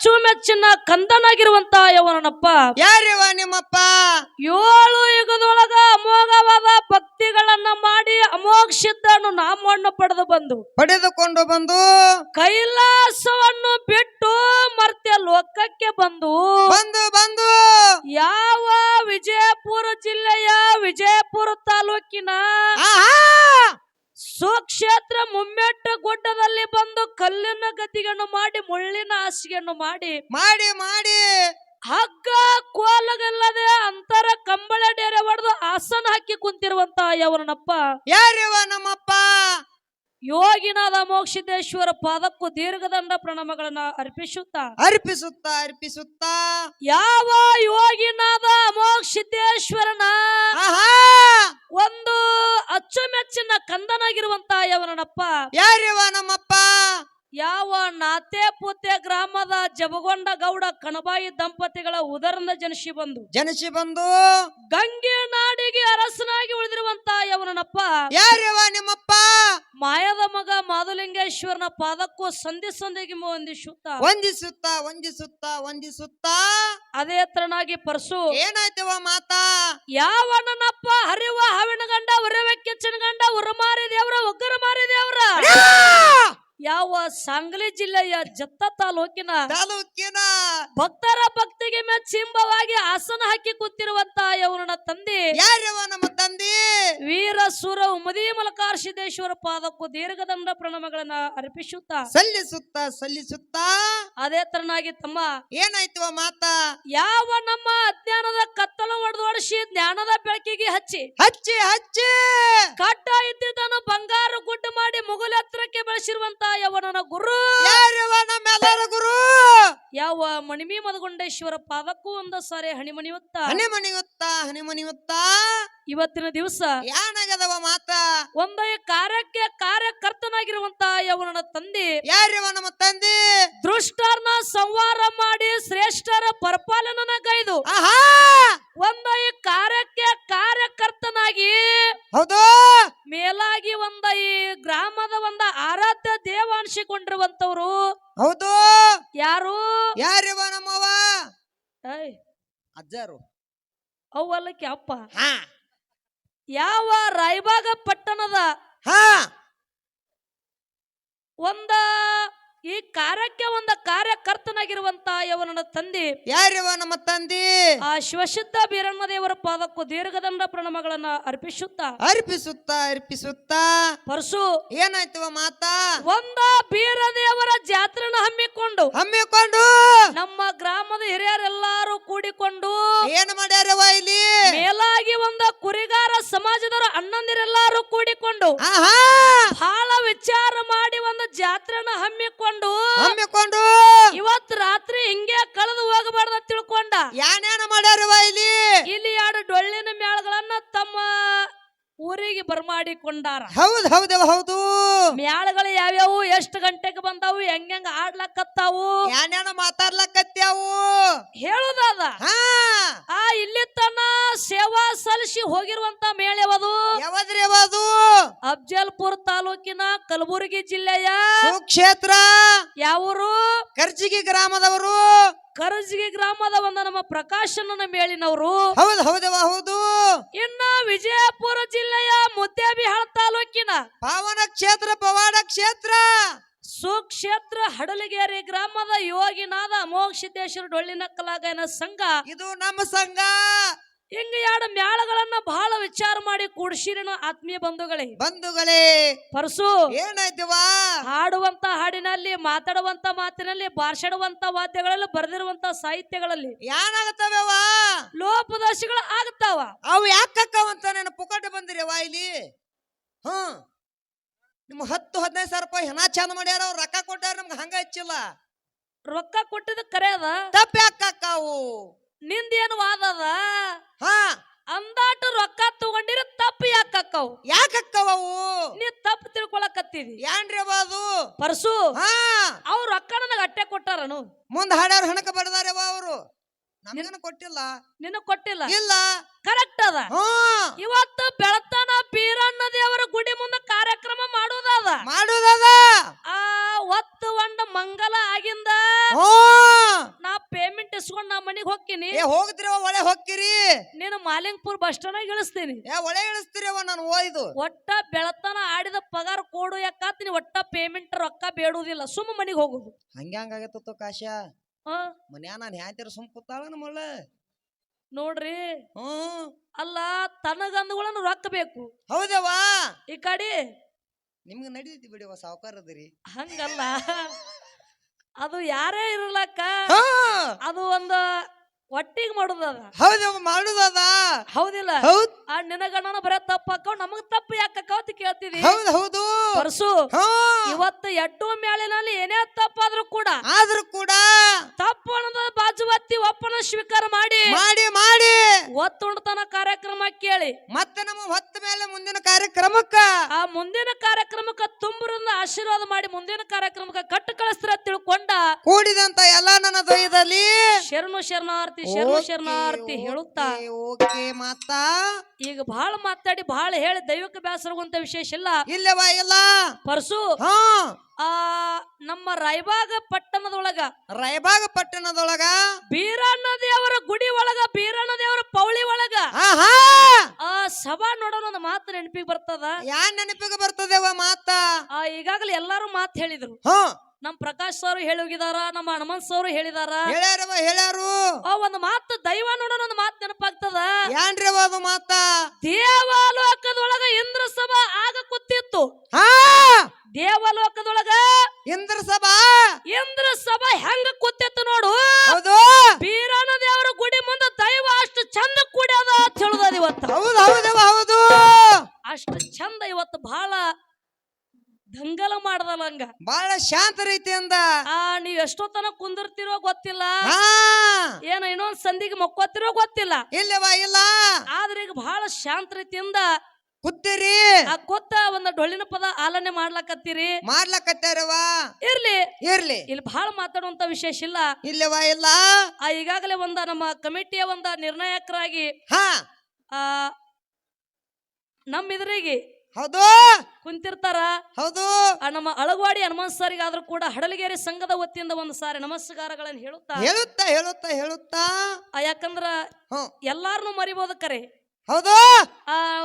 ಅಚ್ಚುಮೆಚ್ಚಿನ ಕಂದನಾಗಿರುವಂತ ಯವನಪ್ಪ. ಯಾರಿವ ನಿಮ್ಮಪ್ಪ? 7 ಯುಗದೊಳಗ ಅಮೋಘವಾದ ಭಕ್ತಿಗಳನ್ನ ಮಾಡಿ ಅಮೋಘ ಸಿದ್ಧನು ನಾಮವನ್ನು ಪಡೆದುಕೊಂಡು ಬಂದು ಕೈಲಾಸವನ್ನು ಬಿಟ್ಟು ಮರ್ತ್ಯ ಲೋಕಕ್ಕೆ ಬಂದು ಬಂದು ಯಾವ ವಿಜಯಪುರ ಜಿಲ್ಲೆಯ ವಿಜಯಪುರ ತಾಲೂಕಿನ ಸುಕ್ಷೇತ್ರ ಮುಮ್ಮೆಟ್ಟ ಗುಡ್ಡದಲ್ಲಿ ಬಂದು ಕಲ್ಲಿನ ಗದ್ದಿಗೆಯನ್ನು ಮಾಡಿ ಮುಳ್ಳಿನ ಹಾಸಿಗೆಯನ್ನು ಮಾಡಿ ಮಾಡಿ ಮಾಡಿ ಹಗ್ಗ ಕೋಲಗಲ್ಲದೆ ಅಂತರ ಕಂಬಳ ಡೇರೆ ಹೊಡೆದು ಆಸನ ಹಾಕಿ ಕುಂತಿರುವಂತ ಯವನಪ್ಪ. ಯಾರಿವ ನಮ್ಮಪ್ಪ? ಯೋಗಿನಾದ ಮೋಕ್ಷಿದ್ದೇಶ್ವರ ಪಾದಕ್ಕೂ ದೀರ್ಘದಂಡ ಪ್ರಣಾಮಗಳನ್ನ ಅರ್ಪಿಸುತ್ತಾ ಅರ್ಪಿಸುತ್ತಾ ಯಾವ ಯೋಗಿನಾದ ಮೋಕ್ಷಿದ್ದೇಶ್ವರನ ಒಂದು ಅಚ್ಚುಮೆಚ್ಚಿನ ಕಂದನಾಗಿರುವಂತ ಯವನಪ್ಪ. ಯಾರಿವ ನಮ್ಮಪ್ಪ? ಯಾವ ನಾತೆ ಪೂತೆ ಗ್ರಾಮದ ಜಬಗೊಂಡ ಗೌಡ ಕಣಬಾಯಿ ದಂಪತಿಗಳ ಉದರದಿಂದ ಜನಿಸಿ ಬಂದು ಗಂಗೆ ನಾಡಿಗೆ ಅರಸನಾಗಿ ಉಳಿದಿರುವಂತ ಯವನಪ್ಪ. ಯಾರಿವ ನಿಮ್ಮಪ್ಪ? ಮಾಯದ ಮಗ ಮಾಧುಲಿಂಗೇಶ್ವರನ ಪಾದಕ್ಕೂ ಸಂಧಿಗೆ ವಂದಿಸುತ್ತಾ ಅದೇ ತರನಾಗಿ ಪರಸು ಏನಾಯ್ತವ ಮಾತಾ? ಯಾವನಪ್ಪ? ಹರಿವ ಹಾವಿನ ಗಂಡ ಉರವೆಕ್ಕೆಚ್ಚಿನ ಗಂಡ ಉರಮಾರಿ ದೇವ್ರ ಒಗ್ಗರ ಮಾರಿ ದೇವ್ರ ಯಾವ ಸಾಂಗ್ಲಿ ಜಿಲ್ಲೆಯ ಜತ್ತ ತಾಲೂಕಿನ ಭಕ್ತರ ಭಕ್ತಿಗೆ ಮೆಚ್ಚಿಂಬವಾಗಿ ಆಸನ ಹಾಕಿ ಕೂತಿರುವಂತ ಯವನ ತಂದೆ. ಯಾರ್ಯವ ನಮ್ಮ ತಂದೆ? ವೀರ ಸೂರ ಉಮದಿ ಮಲಕಾರ್ಷಿದೇಶ್ವರ ಪಾದಕ್ಕೂ ದೀರ್ಘದಂಡ ಪ್ರಣಾಮಗಳನ್ನ ಅರ್ಪಿಸುತ್ತಾ ಸಲ್ಲಿಸುತ್ತಾ ಅದೇ ತರನಾಗಿ ತಮ್ಮ ಏನಾಯ್ತವ ಮಾತಾ? ಯಾವ ನಮ್ಮ ಅಜ್ಞಾನದ ಕತ್ತಲು ಒಡೆದೋಡಿಸಿ ಜ್ಞಾನದ ಬೆಳಕಿಗೆ ಹಚ್ಚಿ ಕಟ್ಟ ಇದ್ದಿದ್ದನ್ನು ಬಂಗಾರ ಗುಡ್ಡ ಮಾಡಿ ಮುಗುಲೆತ್ತರಕ್ಕೆ ಬೆಳೆಸಿರುವಂತ ಯವನನ ಗುರು. ಯಾರ್ಯವ ನಮ್ಮೆಲ್ಲರ ಗುರು? ಯಾವ ಮಣಿಮಿ ಮದಗೊಂಡೇಶ್ವರ ಪಾದಕ್ಕೂ ಒಂದು ಸಾರಿ ಹಣಿಮಣಿಯುತ್ತಾ ಇವತ್ತಿನ ದಿವಸ ಯಾನಾಗದವ ಮಾತಾ? ಒಂದೇ ಕಾರ್ಯಕ್ಕೆ ಕಾರ್ಯಕರ್ತನಾಗಿರುವಂತ ಯವನನ ತಂದೆ. ಯಾರ್ಯವ ನಮ್ಮ ತಂದೆ? ದುಷ್ಟರನ್ನ ಸಂವಾರ ಮಾಡಿ ಶ್ರೇಷ್ಠರ ಪರಿಪಾಲನನ ಗೈದು ಒಂದೇ ಕಾರ್ಯಕ್ಕೆ ಕಾರ್ಯಕರ್ತನಾಗಿ ಹೌದು ಮೇಲಾಗಿ ಈ ಗ್ರಾಮದ ಆರಾಧ್ಯ ದೇವ ಅನಿಸಿಕೊಂಡಿರುವಂತವ್ರು ಹೌದು. ಯಾರು? ಯಾರ್ಯವ ನಮ್ಮವ? ಅಜ್ಜಾರು ಅವಲ್ಲಕ್ಕೆ ಅಪ್ಪ. ಯಾವ ರಾಯಬಾಗ ಪಟ್ಟಣದ ಈ ಕಾರ್ಯಕ್ಕೆ ಕಾರ್ಯಕರ್ತನಾಗಿರುವಂತ ಯವನ ತಂದೆ. ಯಾರ್ಯವ ನಮ್ಮ ತಂದೆ? ಆ ಶಿವಸಿದ್ಧ ಬೀರಣ್ಣ ದೇವರ ಪಾದಕ್ಕೂ ದೀರ್ಘದಂಡ ಪ್ರಣಾಮಗಳನ್ನ ಅರ್ಪಿಸುತ್ತಾ ಪರಸು ಏನಾಯ್ತವ ಮಾತಾ? ಬೀರ ದೇವರ ಜಾತ್ರೆನ ಹಮ್ಮಿಕೊಂಡು ನಮ್ಮ ಗ್ರಾಮದ ಹಿರಿಯರೆಲ್ಲರೂ ಕೂಡಿಕೊಂಡು ಏನು ಮಾಡ್ಯಾರವ ಇಲ್ಲಿ? ಮೇಲಾಗಿ ಕುರಿಗಾರ ಸಮಾಜದವರು ಅಣ್ಣಂದಿರೆಲ್ಲರೂ ಕೂಡಿಕೊಂಡು ಬಹಳ ವಿಚಾರ ಮಾಡಿ ಜಾತ್ರೆನ ಹಮ್ಮಿಕೊಂಡು ಇವತ್ತು ರಾತ್ರಿ ಹಿಂಗೆ ಕಳೆದು ಹೋಗಬಾರ್ದ ತಿಳ್ಕೊಂಡ. ಏನೇನು ಮಾಡ್ಯಾರವ ಇಲ್ಲಿ? 2 ಡೊಳ್ಳಿನ ಮೇಳಗಳನ್ನ ತಮ್ಮ ಊರಿಗೆ ಬರಮಾಡಿಕೊಂಡಾರ. ಹೌದು. ಮ್ಯಾಳಗಳು ಯಾವ್ಯಾವು, ಎಷ್ಟು ಗಂಟೆಗೆ ಬಂದಾವು, ಹೆಂಗ ಆಡ್ಲಕತ್ತಾವು, ಏನೇನು ಮಾತಾಡ್ಲಕತ್ಯಾವು ಹೇಳುದಾದ. ಇಲ್ಲಿ ತನ ಸೇವಾ ಸಲ್ಲಿಸಿ ಹೋಗಿರುವಂತ ಮೇಳ ಯಾವದು? ಅಫಜಲ್ಪುರ್ ತಾಲೂಕಿನ ಕಲಬುರಗಿ ಜಿಲ್ಲೆಯ ಕ್ಷೇತ್ರ ಯಾವೂರು? ಕರ್ಜಿಗಿ ಗ್ರಾಮದವರು. ಕರ್ಜಿಗಿ ಗ್ರಾಮದ ನಮ್ಮ ಪ್ರಕಾಶನ ಮೇಳಿನವರು. ಹೌದು. ಇನ್ನ ವಿಜಯಪುರ ಜಿಲ್ಲೆಯ ಮುದ್ದೇಬಿಹಾಳ ತಾಲೂಕಿನ ಪವಾಡ ಕ್ಷೇತ್ರ ಸುಕ್ಷೇತ್ರ ಹಡಲಗೇರಿ ಗ್ರಾಮದ ಯೋಗಿನಾದ ಅಮೋಘಸಿದ್ದೇಶ್ವರ ಡೊಳ್ಳಿನ ಕಲಾಗಾಯನ ಸಂಘ. ಇದು ನಮ್ಮ ಸಂಘ. ಹಿಂಗ 2 ಮ್ಯಾಳಗಳನ್ನ ಬಹಳ ವಿಚಾರ ಮಾಡಿ ಕೂಡಿಸಿರಿನ ಆತ್ಮೀಯ ಬಂಧುಗಳೇ ಪರಸು ಏನಾಯ್ತವಾ? ಹಾಡುವಂತ ಹಾಡಿನಲ್ಲಿ, ಮಾತಾಡುವಂತ ಮಾತಿನಲ್ಲಿ, ಬಾರ್ಷಾಡುವಂತ ವಾದ್ಯಗಳಲ್ಲಿ, ಬರೆದಿರುವಂತ ಸಾಹಿತ್ಯಗಳಲ್ಲಿ ಏನಾಗತ್ತವ? ಲೋಪದೋಷಗಳು ಆಗ್ತಾವ. ಅವು ಯಾಕಕ್ಕವಂತ ನಾನು ಪುಕ್ಕಟೆ ಬಂದಿರವಾ ಇಲ್ಲಿ? ನಿಮ್ 10-15 ಸಾವಿರ ರೂಪಾಯಿ ಹೆಣ ಚಂದ ಮಾಡ್ಯಾರ, ಅವ್ರು ರೊಕ್ಕ ಕೊಟ್ಟಾರ, ನಮ್ಗೆ ಹಂಗ ಹಚ್ಚಿಲ್ಲ. ರೊಕ್ಕ ಕೊಟ್ಟಿದ ಕರೆ ಅದ, ತಪ್ಪ ಯಾಕವು? ನಿಂದೇನು ವಾದದ? ಅಂದಾಟ ರೊಕ್ಕ ತಗೊಂಡಿರ ತಪ್ಪು ಯಾಕಕ್ಕವು? ನೀ ತಪ್ಪು ತಿಳ್ಕೊಳಕತ್ತಿದಿ. ಏನ್ರಿ ಅದು ಪರಸು? ಅವ್ರ ರೊಕ್ಕ ನನಗೆ ಅಟ್ಟೆ ಕೊಟ್ಟಾರನು. ಮುಂದ್ ಹಾಡ್ಯಾರ ಹಣಕ ಬಡದಾರವ ಅವರು. ನಮಗೇನು ಕೊಟ್ಟಿಲ್ಲ. ನಿನಗ್ ಕೊಟ್ಟಿಲ್ಲ? ಇಲ್ಲ. ಕರೆಕ್ಟ್ ಅದ. ಇವತ್ತು ಬೆಳತನ ಬೀರಣ್ಣ ದೇವರ ಗುಡಿ ಮುಂದೆ ಕಾರ್ಯಕ್ರಮ ಮಾಡೋದದ. ಆ ಒತ್ತು ಒಂಡ ಮಂಗಲ ಆಗಿಂದ ನಾ ಮನಿಗ್ ಹೋಗ್ತೀನಿ, ಏ ಹೋಗ್ತಿರವ ಒಳೆ ಹೋಗ್ಕಿರಿ, ನೀನು ಮಾಲಿಂಗ್ಪುರ್ ಬಸ್ ಸ್ಟಾಂಡ್ ಇಳಿಸ್ತೀನಿ. ಏ ಒಳೆ ಇಳಿಸ್ತಿರವ ನಾನು ಓಯ್ದು. ಒಟ್ಟ ಬೆಳತನ ಆಡಿದ ಪಗಾರ ಕೊಡು ಯಾಕಾತೀನಿ, ಒಟ್ಟ ಪೇಮೆಂಟ್ ರೊಕ್ಕ ಬೇಡುವುದಿಲ್ಲ, ಸುಮ್ಮ ಮನಿಗ್ ಹೋಗುದು. ಹಂಗಂಗಾಗತ್ತ ಕಾಶ ಹಾ ಮನ್ಯಾ ನಾನು ಹ್ಯಾಂತಿರ ಸುಮ್ ಕೂತಾಳ ನಮ್ಮಲ್ಲ. ನೋಡ್ರಿ, ಹ್ಮ್ ಅಲ್ಲ ತನಗಂದುಗಳನ್ನು ರೊಕ್ಕ ಬೇಕು. ಹೌದವಾ, ಈ ಕಡೆ ನಿಮ್ಗೆ ನಡೀತಿ ಬಿಡಿವ ಸಾವುಕಾರದಿರಿ. ಹಂಗಲ್ಲ, ಅದು ಯಾರೇ ಇರ್ಲಕ್ಕ ಅದು ಒಂದು ಒಟ್ಟಿಗೆ ಮಾಡುದದ. ಹೌದವ ಮಾಡುದದ. ಹೌದಿಲ್ಲ? ಹೌದ್ ಆ ನಿನಗಣ್ಣನ ಬರೇ ತಪ್ಪ ಹಾಕವ್, ನಮಗ್ ತಪ್ಪು ಯಾಕ ಅಂತ ಕೇಳ್ತಿದಿ. ಹೌದು ಹೌದು ಪರ್ಸು ಇವತ್ತು ಎಟ್ಟು ಮೇಳಿನಲ್ಲಿ ಏನೇ ತಪ್ಪಾದ್ರೂ ಕೂಡ ತಪ್ಪು ಅನ್ನೋದ ಬಾಜುವತ್ತಿ ಒಪ್ಪನ ಸ್ವೀಕಾರ ಮಾಡಿ ಮಾಡಿ ಮಾಡಿ ಒತ್ತುಂಡತನ ಕಾರ್ಯಕ್ರಮ ಕೇಳಿ ಮತ್ತೆ ನಮ್ಮ ಹೊತ್ತ ಮೇಲೆ ಮುಂದಿನ ಕಾರ್ಯಕ್ರಮಕ್ಕ ಆ ಮುಂದಿನ ಕಾರ್ಯಕ್ರಮಕ್ಕ ತುಂಬರಿಂದ ಆಶೀರ್ವಾದ ಮಾಡಿ ಮುಂದಿನ ಕಾರ್ಯಕ್ರಮಕ್ಕ ಕಟ್ಟು ಕಳಿಸ್ತೀರ ತಿಳ್ಕೊಂಡ ಕೂಡಿದಂತ ಎಲ್ಲಾ ನನ್ನ ದೊಯ್ಯದಲ್ಲಿ ಶರಣು ಶರಣಾರ್ಥಿ ಶರಣು ಶರಣಾರ್ಥಿ ಹೇಳುತ್ತಾ ಓಕೆ ಮಾತ ಈಗ ಬಹಳ ಮಾತಾಡಿ ಬಹಳ ಹೇಳಿ ದೈವಕ್ಕೆ ಬೇಸರಗುವಂತ ವಿಶೇಷ ಇಲ್ಲ. ಇಲ್ಲವಾ ಇಲ್ಲ ಪರ್ಸು ನಮ್ಮ ರಾಯಬಾಗ ಪಟ್ಟಣದೊಳಗ ಬೀರಣ್ಣ ದೇವರ ಗುಡಿ ಒಳಗ ಬೀರಣ್ಣ ದೇವರ ಪೌಳಿ ಒಳಗ ಆ ಸಭಾ ನೋಡೋಣ ಒಂದು ಮಾತು ನೆನಪಿಗೆ ಬರ್ತದ. ಯಾನ್ ನೆನಪಿಗೆ ಬರ್ತದೇವ ಮಾತ? ಈಗಾಗಲೇ ಎಲ್ಲಾರು ಮಾತು ಹೇಳಿದ್ರು. ನಮ್ ಪ್ರಕಾಶ್ ಸರ್ ಹೇಳಿ ಹೋಗಿದಾರ, ನಮ್ಮ ಹನುಮಂತ್ ಸರ್ ಹೇಳಿದಾರ, ಹೇಳ್ಯಾರು. ಒಂದು ಮಾತು ದೈವ ನೋಡೋಣ ಒಂದು ಮಾತು ನೆನಪಾಗ್ತದ. ಏನ್ರಿ ಅದು ಮಾತ? ದೇವಲೋಕದೊಳಗ ಇಂದ್ರ ಸಭಾ ಆಗ ಕೂತಿತ್ತು. ದೇವಲೋಕದೊಳಗ ಇಂದ್ರ ಸಭಾ ಹೆಂಗ ಕೂತಿತ್ತು ನೋಡು. ಹೌದು, ಬೀರಣ್ಣ ದೇವರ ಗುಡಿ ಮುಂದೆ ದೈವ ಅಷ್ಟು ಚಂದ ಕೂಡ್ಯದ ಅಂತ ಹೇಳುದ ಇವತ್ತು. ಹೌದು ಅಷ್ಟು ಚಂದ ಇವತ್ತು ಬಹಳ ದಂಗಲ ಮಾಡದಲ್ಲ, ಹಂಗ ಬಹಳ ಶಾಂತ ರೀತಿಯಿಂದ ನೀವ್ ಎಷ್ಟೊತ್ತನ ಕುಂದಿರ್ತಿರೋ ಗೊತ್ತಿಲ್ಲ, ಏನ ಇನ್ನೊಂದ್ ಸಂದಿಗೆ ಮಕ್ಕೋತಿರೋ ಗೊತ್ತಿಲ್ಲ. ಇಲ್ಲವಾ ಇಲ್ಲ, ಆದ್ರೆ ಈಗ ಬಹಳ ಶಾಂತ ರೀತಿಯಿಂದ ಕೂತಿರಿ. ಕೂತ ಒಂದು ಡೊಳ್ಳಿನ ಪದ ಆಲನೆ ಮಾಡ್ಲಕತ್ತಾರವಾ. ಇರ್ಲಿ ಇಲ್ಲಿ ಬಹಳ ಮಾತಾಡುವಂತ ವಿಶೇಷ ಇಲ್ಲ. ಇಲ್ಲವಾ ಇಲ್ಲ, ಈಗಾಗಲೇ ನಮ್ಮ ಕಮಿಟಿಯ ನಿರ್ಣಾಯಕರಾಗಿ ನಮ್ಮ ಎದುರಿಗೆ ಹೌದು ಕುಂತಿರ್ತಾರ. ಹೌದು, ನಮ್ಮ ಅಳಗವಾಡಿ ಹನುಮಂತ ಸರಿಗಾದ್ರೂ ಕೂಡ ಹಡಲಗೇರಿ ಸಂಘದ ವತಿಯಿಂದ ಒಂದು ಸಾರಿ ನಮಸ್ಕಾರಗಳನ್ನು ಹೇಳುತ್ತಾ ಯಾಕಂದ್ರ ಎಲ್ಲಾರನು ಮರಿಬಹುದು ಕರೆ. ಹೌದು,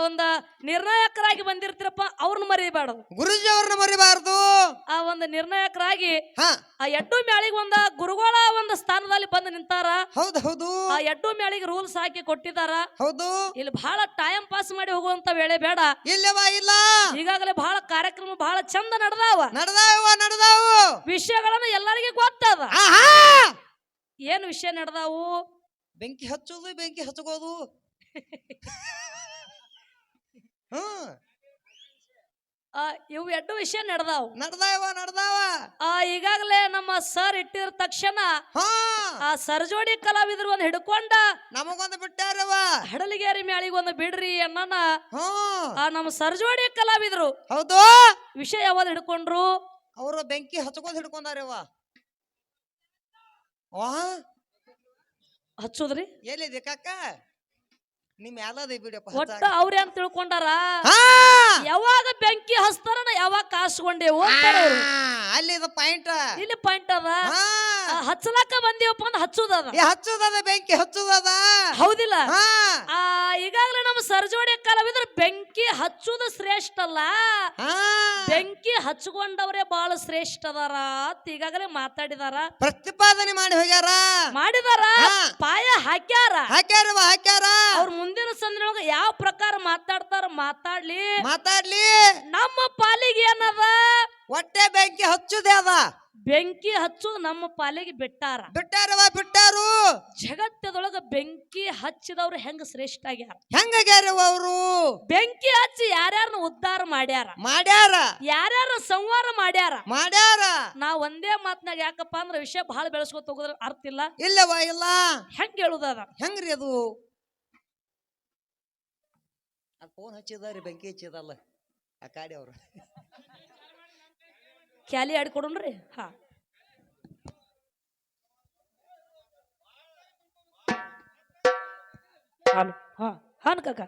ಒಂದ ನಿರ್ಣಾಯಕರಾಗಿ ಬಂದಿರ್ತೀರಪ್ಪ, ಅವ್ರನ್ನ ಮರಿಬಾರ್ದು, ಗುರುಜಿ ಅವ್ರನ್ನ ಮರಿಬಾರ್ದು. ಒಂದು ನಿರ್ಣಾಯಕರಾಗಿ ಎಡ್ಡು ಮ್ಯಾಳಿಗೆ ಗುರುಗಳ ಒಂದು ಸ್ಥಾನದಲ್ಲಿ ಬಂದು ನಿಂತಾರ. ಹೌದು, ಎಡ್ಡು ಮ್ಯಾಳಿಗೆ ರೂಲ್ಸ್ ಹಾಕಿ ಕೊಟ್ಟಿದಾರ. ಹೌದು, ಇಲ್ಲಿ ಬಹಳ ಟೈಮ್ ಪಾಸ್ ಮಾಡಿ ಹೋಗುವಂತ ವೇಳೆ ಬೇಡ. ಇಲ್ಲವಾ ಇಲ್ಲ, ಈಗಾಗಲೇ ಬಹಳ ಕಾರ್ಯಕ್ರಮ ಬಹಳ ಚಂದ ನಡೆದಾವ. ವಿಷಯಗಳನ್ನು ಎಲ್ಲರಿಗೂ ಗೊತ್ತದ. ಏನು ವಿಷಯ ನಡೆದಾವು? ಬೆಂಕಿ ಹಚ್ಚೋದು ಇವು ಎರಡು ವಿಷಯ ನಡೆದಾವ. ಈಗಾಗಲೇ ನಮ್ಮ ಸರ್ ಇಟ್ಟಿದ ತಕ್ಷಣ ಸರ್ಜೋಡಿ ಕಲಾವಿದರು ಒಂದು ಹಿಡ್ಕೊಂಡ ನಮಗೊಂದು ಬಿಟ್ಟಾರವ. ಹಡಲಗೇರಿ ಮ್ಯಾಳಿಗೆ ಒಂದು ಬಿಡ್ರಿ ಅಣ್ಣ. ನಮ್ಮ ಸರ್ಜೋಡಿ ಕಲಾವಿದರು ಹೌದು ವಿಷಯ ಯಾವ್ದು ಹಿಡ್ಕೊಂಡ್ರು? ಅವರು ಬೆಂಕಿ ಹಚ್ಕೋದ್ ಹಿಡ್ಕೊಂಡಾರವ. ಹಚ್ಚೋದ್ರಿ ಎಲ್ಲಿದೆ ಕಾಕ? ನಿಮ್ ಯಾಲದ ಬಿಡಪ್ಪ. ಒಟ್ಟ ಅವ್ರೇನ್ ತಿಳ್ಕೊಂಡಾರ, ಯಾವಾಗ ಬೆಂಕಿ ಹಚ್ತಾರ ಯಾವಾಗ ಕಾಸ್ಕೊಂಡೇವು ಅಲ್ಲಿ ಪಾಯಿಂಟ್. ಇಲ್ಲಿ ಪಾಯಿಂಟ್ ಅದ. ಹಚ್ಚಲಾಕ ಬಂದಿವಪ್ಪ ಅಂತ ಹಚ್ಚುದದ ಬೆಂಕಿ ಹಚ್ಚುದದ. ಹೌದಿಲ್ಲ? ಈಗಾಗಲೇ ನಮ್ಮ ಸರ್ಜೋಡಿ ಕಾಲವಿದ್ರೆ ಬೆಂಕಿ ಹಚ್ಚುದ ಶ್ರೇಷ್ಠ ಅಲ್ಲ, ಬೆಂಕಿ ಹಚ್ಕೊಂಡವ್ರೆ ಬಹಳ ಶ್ರೇಷ್ಠ ಅದಾರ ಅಂತ ಈಗಾಗಲೇ ಮಾತಾಡಿದಾರ, ಪ್ರತಿಪಾದನೆ ಮಾಡಿದಾರ, ಪಾಯ ಹಾಕ್ಯಾರ. ಅವ್ರ ಮುಂದಿನ ಸಂದಿನೊಳಗ ಯಾವ ಪ್ರಕಾರ ಮಾತಾಡ್ತಾರ ಮಾತಾಡ್ಲಿ. ನಮ್ಮ ಪಾಲಿಗೆ ಏನದ? ಹೊಟ್ಟೆ ಬೆಂಕಿ ಹಚ್ಚುದೇ ಅದ. ಬೆಂಕಿ ಹಚ್ಚುದು ನಮ್ಮ ಪಾಲಿಗೆ ಬಿಟ್ಟಾರು. ಜಗತ್ತದೊಳಗ ಬೆಂಕಿ ಹಚ್ಚಿದವ್ರು ಹೆಂಗ ಶ್ರೇಷ್ಠ ಆಗ್ಯಾರ? ಅವರು ಬೆಂಕಿ ಹಚ್ಚಿ ಯಾರ್ಯಾರನ್ನ ಉದ್ಧಾರ ಮಾಡ್ಯಾರ, ಯಾರ್ಯಾರ ಸಂವಾರ ಮಾಡ್ಯಾರ. ನಾ ಒಂದೇ ಮಾತನಾಗ ಯಾಕಪ್ಪ ಅಂದ್ರ ವಿಷಯ ಬಹಳ ಬೆಳೆಸ್ಕೊತ ಹೋಗೋದ್ರ ಅರ್ಥ ಇಲ್ಲ. ಇಲ್ಲವಾ ಇಲ್ಲ, ಹೆಂಗ್ ಹೇಳುದ? ಹೆಂಗ್ರಿ ಅದು? ಫೋನ್ ಹಚ್ಚಿದಾರಿ, ಬೆಂಕಿ ಹಚ್ಚಿದಲ್ಲ ಆ ಕಾಡಿ ಅವರು. ಕ್ಯಾಲಿ ಆಡ್ಕೊಡ್ರಿ. ಹಾನ್ ಕಾಕ